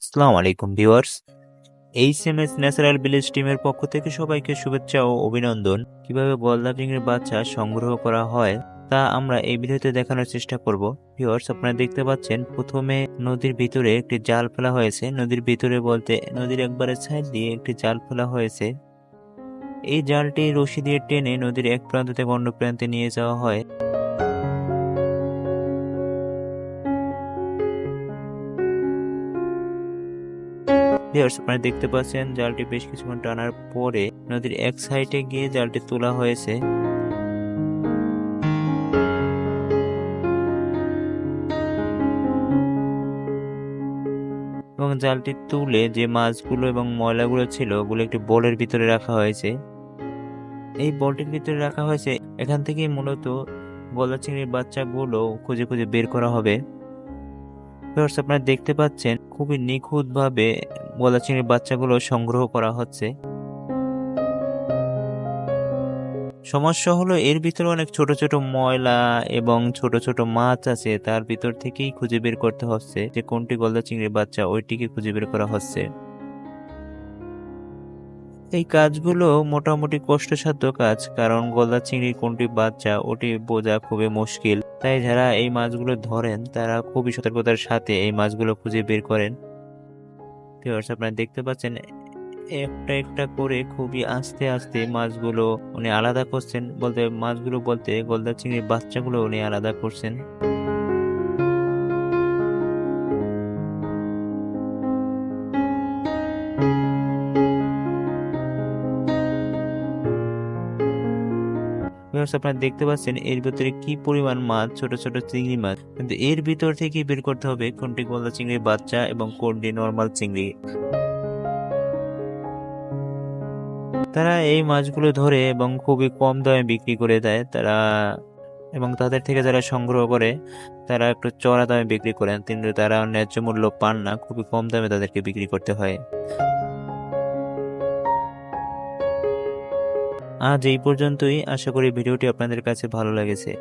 আসসালামু আলাইকুম viewers. HMS natural village টিমের পক্ষ থেকে সবাইকে শুভেচ্ছা ও অভিনন্দন। কিভাবে গলদা চিংড়ির বাচ্চা সংগ্রহ করা হয় তা আমরা এই ভিডিওতে দেখানোর চেষ্টা করব। ভিউয়ার্স, আপনারা দেখতে পাচ্ছেন প্রথমে নদীর ভিতরে একটি জাল ফেলা হয়েছে। নদীর ভিতরে বলতে নদীর একবারে সাইড দিয়ে একটি জাল ফেলা হয়েছে। এই জালটি রশি দিয়ে টেনে নদীর এক প্রান্ত থেকে অন্য প্রান্তে নিয়ে যাওয়া হয়। ভিউয়ার্স, আপনারা দেখতে পাচ্ছেন জালটি বেশ কিছুক্ষণ টানার পরে নদীর এক সাইডে গিয়ে জালটি তোলা হয়েছে। এবং জালটি তুলে যে মাছগুলো এবং ময়লাগুলো ছিল ওগুলো একটি বোলের ভিতরে রাখা হয়েছে। এই বোলটির ভিতরে রাখা হয়েছে, এখান থেকেই মূলত গলদা চিংড়ির বাচ্চাগুলো খুঁজে খুঁজে বের করা হবে। ভিউয়ার্স, আপনারা দেখতে পাচ্ছেন খুবই নিখুঁতভাবে গলদা চিংড়ির বাচ্চাগুলো সংগ্রহ করা হচ্ছে। সমস্যা হলো এর ভিতরে অনেক ছোট ছোট ময়লা এবং ছোট ছোট মাছ আছে, তার ভিতর থেকেই খুঁজে বের করতে হচ্ছে যে কোনটি গলদা চিংড়ির বাচ্চা, ওইটিকে খুঁজে বের করা হচ্ছে। এই কাজগুলো মোটামুটি কষ্টসাধ্য কাজ, কারণ গলদা চিংড়ির কোনটি বাচ্চা ওটি বোঝা খুবই মুশকিল। তাই যারা এই মাছগুলো ধরেন তারা খুবই সতর্কতার সাথে এই মাছগুলো খুঁজে বের করেন। ভিউয়ার্স, আপনারা দেখতে পাচ্ছেন একটা একটা করে খুবই আস্তে আস্তে মাছগুলো উনি আলাদা করছেন, বলতে গলদা চিংড়ির বাচ্চাগুলো উনি আলাদা করছেন। ভিউয়ার্স, আপনারা দেখতে পাচ্ছেন এর ভিতরে কি পরিমাণ মাছ, ছোট ছোট চিংড়ি মাছ, কিন্তু এর ভিতর থেকেই বের করতে হবে কোনটি গলদা চিংড়ির বাচ্চা এবং কোনটি নর্মাল চিংড়ি। তারা এই মাছগুলো ধরে এবং খুবই কম দামে বিক্রি করে দেয় এবং তাদের থেকে যারা সংগ্রহ করে তারা একটু চড়া দামে বিক্রি করেন, কিন্তু তারা ন্যায্য মূল্য পান না, খুবই কম দামে তাদেরকে বিক্রি করতে হয়। আজ এই পর্যন্তই, আশা করি ভিডিওটি আপনাদের কাছে ভালো লেগেছে।